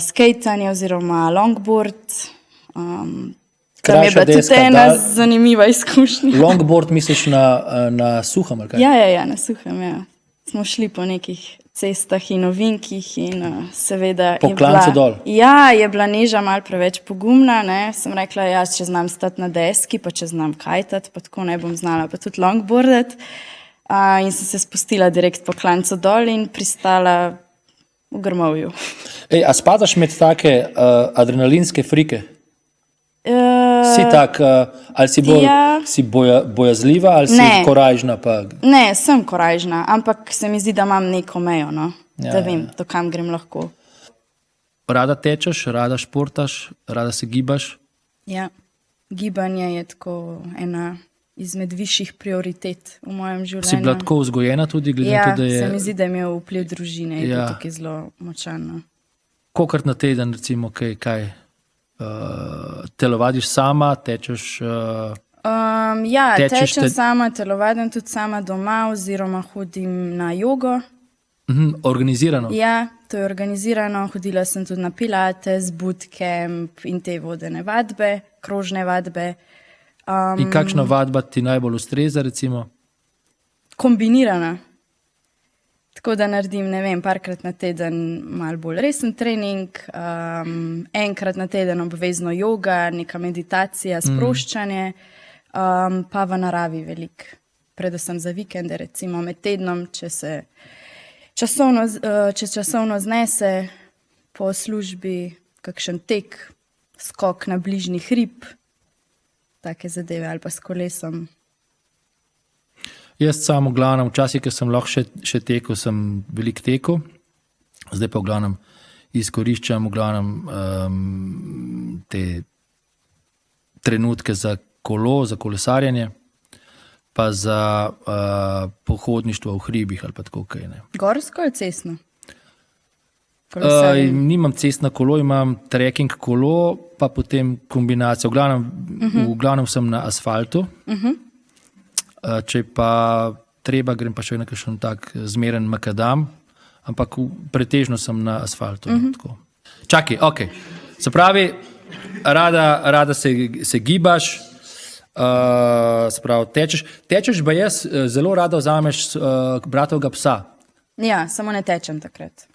skejtanje oziroma longboard. Tam je bila tudi ena zanimiva izkušnja. Longboard misliš na suhem ali kaj? Ja, na suhem, ja. Smo šli po nekih cestah in ovinkih in seveda po klancu dol. Ja, je bila Neža malo preveč pogumna, ne. Sem rekla, ja, če znam stati na deski, pa če znam kajtati, pa tako ne bom znala, pa tudi longboardati. In sem se spustila direkt po klancu dol in pristala v grmovju. A spadaš med take adrenalinske frike? Si tak, ali si bojazljiva ali si korajžna? Ne, sem korajžna, ampak se mi zdi, da imam neko mejo, da vem, do kam grem lahko. Rada tečeš, rada športaš, rada se gibaš? Ja, gibanje je tako ena izmed višjih prioritet v mojem življenju. Si bila tako vzgojena tudi? Ja, se mi zdi, da je imel vpliv družine in to tukaj zelo močan. Kolikrat na teden, recimo, kaj? Telovadiš sama, tečeš? Tečem sama, telovadim tudi sama doma oziroma hodim na jogo. Organizirano? Ja, to je organizirano. Hodila sem tudi na pilates, bootcamp in te vodene vadbe, krožne vadbe. In kakšna vadba ti najbolj ustreza, recimo? Kombinirana. Tako da naredim, ne vem, parkrat na teden malo bolj resen trening, enkrat na teden obvezno joga, neka meditacija, sproščanje, pa v naravi veliko. Predvsem za vikende, recimo med tednom, če se časovno znese po službi, kakšen tek, skok na bližnji hrib, take zadeve ali pa s kolesom. Jaz samo v glavnem, včasih, ker sem lahko še tekel, sem veliko tekel, zdaj pa v glavnem izkoriščam v glavnem te trenutke za kolo, za kolesarjenje, pa za pohodništvo v hribih ali pa tako kaj. Ne. Gorsko ali cestno? Nimam cestno kolo, imam trekking kolo, pa potem kombinacijo. V glavnem sem na asfaltu. Če pa treba, grem pa še na kakšen tak zmeren makadam, ampak pretežno sem na asfaltu. Tako. Čakaj, ok. Se pravi, rada se gibaš, se pravi, tečeš, pa jaz zelo rada vzameš bratovega psa. Ja, samo ne tečem takrat.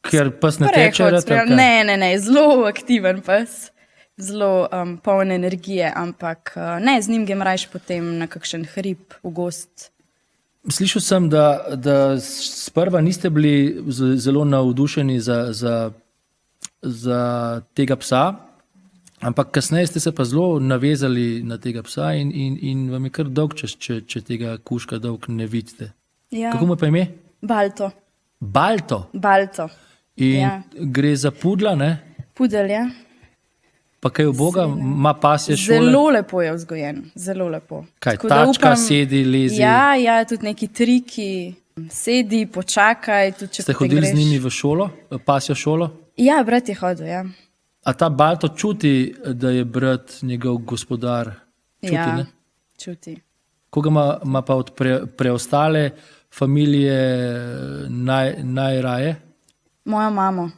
Ker pes ne teče? Ne, zelo aktiven pes. Zelo poln energije, ampak ne, z njim grem rajš potem na kakšen hrib v gost. Slišal sem, da sprva niste bili zelo navdušeni za tega psa, ampak kasneje ste se pa zelo navezali na tega psa in vam je kar dolg čas, če tega kužka dolg ne vidite. Ja. Kako mu je pa ime? Balto. Balto. In gre za pudla, ne? Pudel, ja. Pa kaj v Boga, ima pasje šole? Zelo lepo je vzgojen, zelo lepo. Kaj, tačka, sedi, lezi? Ja, tudi neki triki, sedi, počakaj. Tudi, če ste hodili z njimi v šolo, pasjo šolo? Ja, brat je hodil, ja. A ta Balto čuti, da je brat njegov gospodar? Čuti, ja, ne? Čuti. Koga ima pa od preostale familije najraje? Mojo mamo.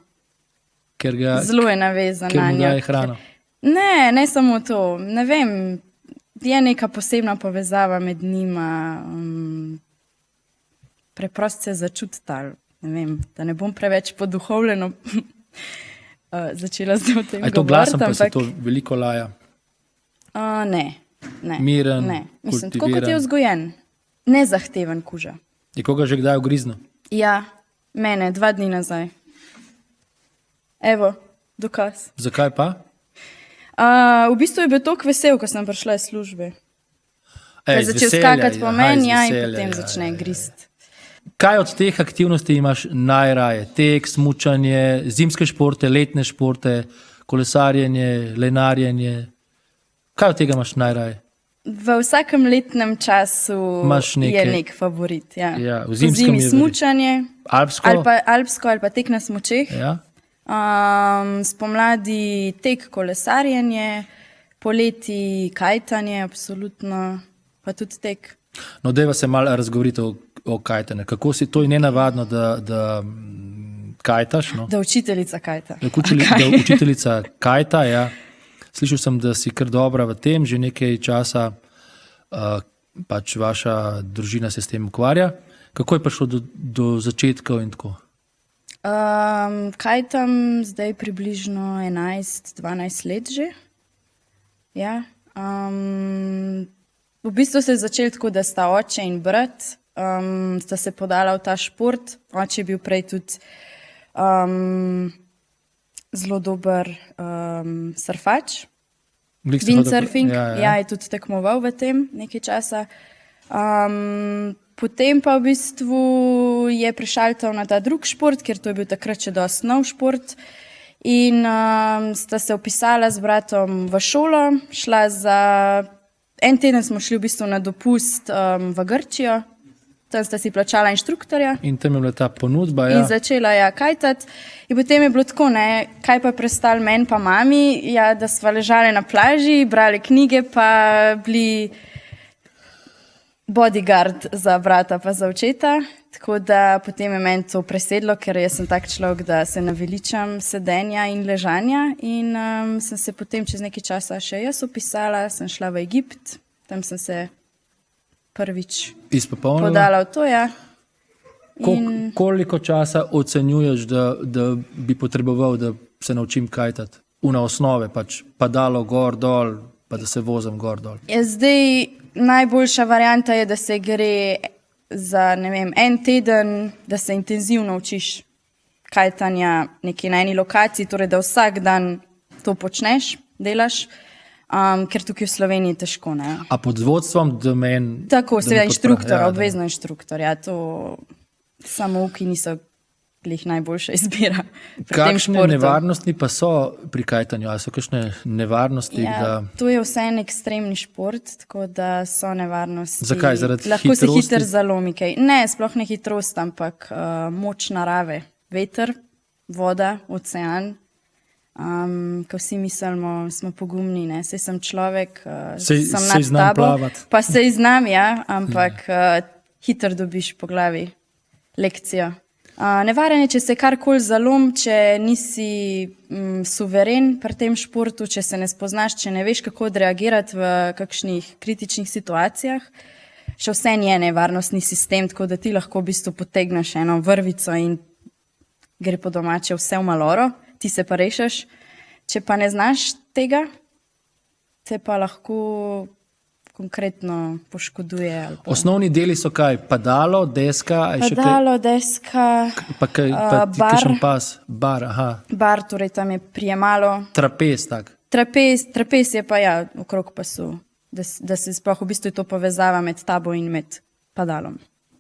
Zelo je navezana na njo. Ker mu daje hrano. Ne samo to. Ne vem, je neka posebna povezava med njima. Preprosto se začutita. Ne vem, da ne bom preveč poduhovljeno začela zdaj o tem govoriti. A je to glasen, pa se to veliko laja? Ne. Miren, mislim, tako kot je vzgojen. Nezahteven kuža. Je koga že kdaj ugriznil? Ja, mene, 2 dni nazaj. Evo, dokaz. Zakaj pa? V bistvu je bil toliko vesel, ko sem prišla iz službe. Začel skakati po meni in potem začne grist. Kaj od teh aktivnosti imaš najraje? Tek, smučanje, zimske športe, letne športe, kolesarjenje, lenarjenje? Kaj od tega imaš najraje? V vsakem letnem času je nek favorit. Ja. V zimi smučanje, alpsko ali pa tek na smučeh. Ja. Spomladi tek, kolesarjenje, poleti kajtanje, absolutno, pa tudi tek. No, dajva se malo razgovoriti o kajtanju. Kako si, to je nenavadno, da kajtaš? No? Da učiteljica kajta. Da učiteljica kajta, ja. Slišal sem, da si kar dobra v tem, že nekaj časa pač vaša družina se s tem ukvarja. Kako je prišlo do začetkov in tako? Kajtam zdaj približno 11-12 let že. Ja. V bistvu se je začelo tako, da sta oče in brat sta se podala v ta šport. Oče je bil prej tudi zelo dober surfač. Windsurfing, ja, je tudi tekmoval v tem nekaj časa. Potem pa v bistvu je prešaltal na ta drug šport, ker to je bil takrat še dosti nov šport. In sta se vpisala z bratom v šolo, šla za en teden smo šli v bistvu na dopust v Grčijo. Tam sta si plačala inštruktorja. In tam je bila ta ponudba, ja. In začela kajtati. In potem je bilo tako, ne, kaj pa prestal meni pa mami, da sva ležali na plaži, brali knjige, pa bili bodyguard za brata pa za očeta. Tako da potem je meni to presedlo, ker jaz sem tak človek, da se naveličam sedenja in ležanja. In sem se potem čez nekaj časa še jaz vpisala, sem šla v Egipt, tam sem se prvič podala v to, ja. Koliko časa ocenjuješ, da bi potreboval, da se naučim kajtati? Na osnove, pač padalo gor, dol, pa da se vozim gor, dol. Zdaj, najboljša varianta je, da se gre za, ne vem, en teden, da se intenzivno učiš kajtanja nekje na eni lokaciji, torej da vsak dan to počneš, delaš. ker tukaj v Sloveniji težko, ne. A pod vodstvom domen? Tako, seveda inštruktor, ja, obvezno inštruktor, ja, to samouki niso glih najboljša izbira pri tem Kakšne športu. nevarnosti pa so pri kajtanju? Ali so kakšne nevarnosti? Ja, to je vse en ekstremni šport, tako da so nevarnosti. Zakaj? Zaradi Lahko se hitrosti? hiter zalomi kaj. Ne, sploh ne hitrost, ampak moč narave. Veter, voda, ocean. Ko vsi mislimo, smo pogumni, ne? Saj sem človek, Sej sem nad znam tabo, plavat. pa sej znam, ja, ampak hiter dobiš po glavi lekcijo. Nevaren je, če se karkoli zalom, če nisi suveren pri tem športu, če se ne spoznaš, če ne veš, kako odreagirati v kakšnih kritičnih situacijah. Še vse je nevarnostni sistem, tako da ti lahko v bistvu potegneš eno vrvico in gre po domače vse v maloro, ti se pa rešiš. Če pa ne znaš tega, te pa lahko konkretno poškoduje. Ali pa... Osnovni deli so kaj? Padalo, deska? a je še kaj? Padalo, deska, Pa bar. kakšen pas? Bar, aha. bar, torej tam je prijemalo. Trapez, tak. Trapez je pa ja, okrog pasu, da se sploh v bistvu je to povezava med tabo in med padalom,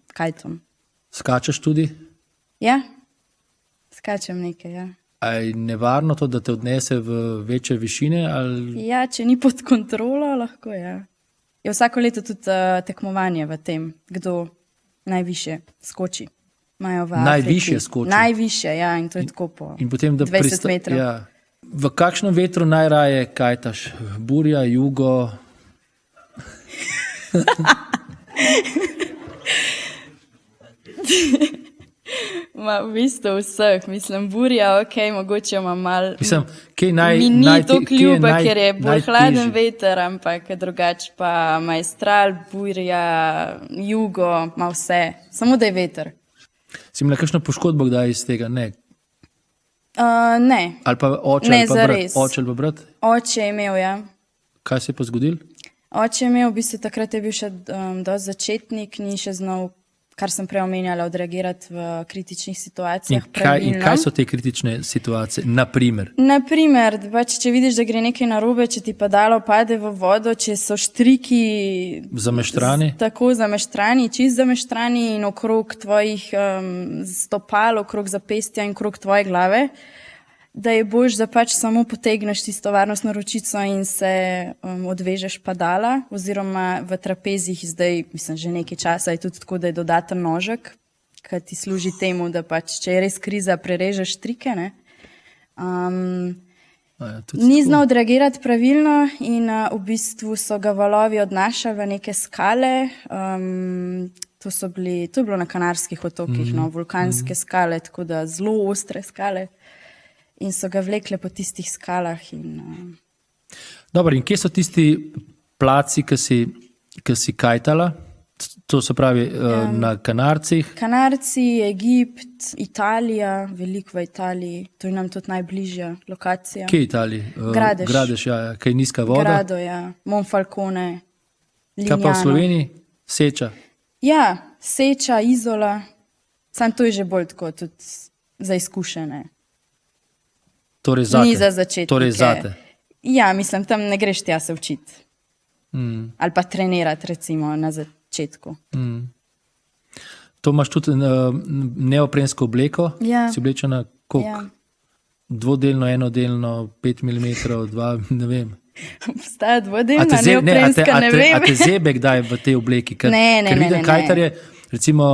kajtom. Skačeš tudi? Ja, skačem nekaj, ja. A je nevarno to, da te odnese v večje višine? Ali... Ja, če ni pod kontrolo, lahko ja. Je vsako leto tudi tekmovanje v tem, kdo najviše skoči. Imajo v Afriki. Najvišje skoči? Najvišje, ja, in to je tako po In potem, da 20 metrov. Ja. V kakšnem vetru najraje kajtaš? Burja, jugo? Ma, v bistvu vseh, mislim, burja, ok, mogoče ima malo. Mislim, kaj Mi ni to kljuba, naj- ker je bolj najtežji? hladen veter, ampak drugače pa majstral, burja, jugo, ima vse. Samo da je veter. Si imela kakšno poškodbo kdaj iz tega? Ne. Ne, Ali pa oče, Ne, ali pa brat? zares. Oče ali pa brat? oče je imel, ja. Kaj se je pa zgodilo? Oče je imel, v bistvu takrat je bil še dosti začetnik, ni še znal, kar sem prej omenjala, odreagirati v kritičnih situacijah. In kaj so te kritične situacije? Naprimer, Naprimer, pač, če vidiš, da gre nekaj narobe, če ti padalo pade v vodo, če so štriki zameštrani? tako zameštrani, čist zameštrani in okrog tvojih stopal, okrog zapestja in okrog tvoje glave, da je boljš, da pač samo potegneš tisto varnostno ročico in se odvežeš padala, oziroma v trapezih zdaj, mislim, že nekaj časa je tudi tako, da je dodaten nožek, ki ti služi temu, da pač, če je res kriza, prerežeš trike, ne. Ni znal odreagirati pravilno in v bistvu so ga valovi odnašali v neke skale. To je bilo na Kanarskih otokih, no, vulkanske skale, tako da zelo ostre skale. In so ga vlekle po tistih skalah. Dobro, in kje so tisti placi, ki si kajtala? To se pravi na Kanarcih? Kanarci, Egipt, Italija, veliko v Italiji, to je nam tudi najbližja lokacija. Kje je Italija? Gradeš. Gradeš, ja, kaj je nizka voda? Grado, ja. Monfalcone, Kaj pa v Lignano. Sloveniji? Seča. Ja, Seča, Izola, sam to je že bolj tako tudi za izkušene. Torej zate. Ni za začetnike. Torej zate. Ja, mislim, tam ne greš tja se učiti. Ali pa trenirati, recimo, na začetku. To imaš tudi neoprensko obleko? Ja. Si oblečena koliko? Ja. Dvodelno, enodelno, 5 mm, 2, ne vem. Obstaja dvodelna, neoprenska, ne A vem. te zebe kdaj v tej obleki? Ker vidim kajtarje, recimo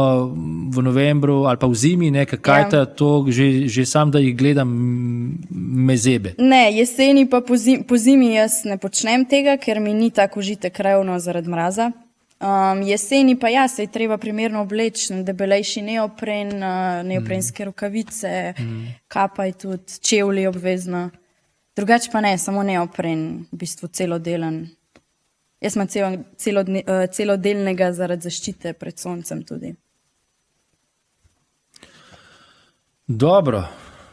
v novembru ali pa v zimi, nekaj kajta, to že sam, da jih gledam, me zebe. Ne, jeseni pa po zimi jaz ne počnem tega, ker mi ni tako užitek ravno zaradi mraza. Jeseni pa ja, se je treba primerno obleči, debelejši neopren, neoprenske rokavice, kapaj tudi, čevlji obvezno. Drugače pa ne, samo neopren, v bistvu celodelen. Jaz imam celodelnega zaradi zaščite pred soncem tudi. Dobro,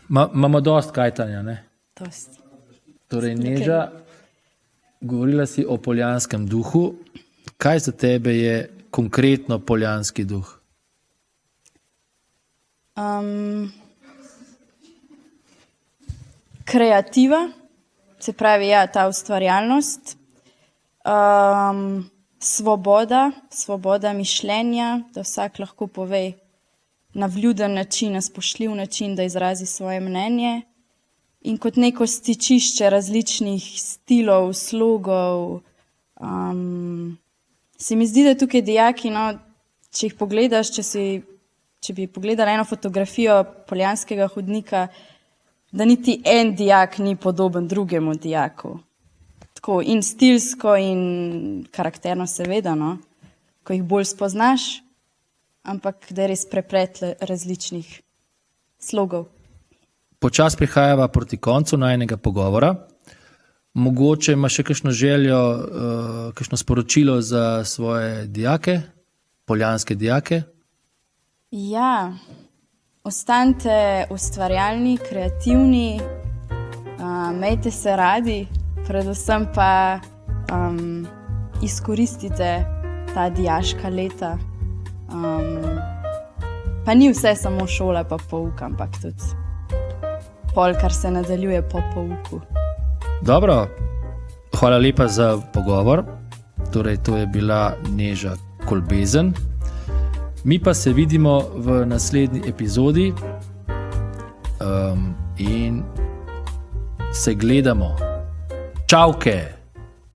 imamo dosti kajtanja, ne? Dosti. Torej, Neža, govorila si o poljanskem duhu. Kaj za tebe je konkretno poljanski duh? Kreativa, se pravi, ja, ta ustvarjalnost, svoboda mišljenja, da vsak lahko pove na vljuden način, na spoštljiv način, da izrazi svoje mnenje. In kot neko stičišče različnih stilov, slogov. Se mi zdi, da tukaj dijaki, no, če jih pogledaš, če bi pogledala eno fotografijo Poljanskega hodnika, da niti en dijak ni podoben drugemu dijaku. Tako in stilsko in karakterno seveda, no, ko jih bolj spoznaš, ampak da je res preplet različnih slogov. Počas prihajava proti koncu najnega pogovora. Mogoče ima še kakšno željo, kakšno sporočilo za svoje dijake, poljanske dijake? Ja, ostanite ustvarjalni, kreativni, imejte se radi, predvsem pa izkoristite ta dijaška leta. Pa ni vse samo šola pa pouk, ampak tudi pol, kar se nadaljuje po pouku. Dobro, hvala lepa za pogovor. Torej, to je bila Neža Kolbezen. Mi pa se vidimo v naslednji epizodi in se gledamo. Čauke!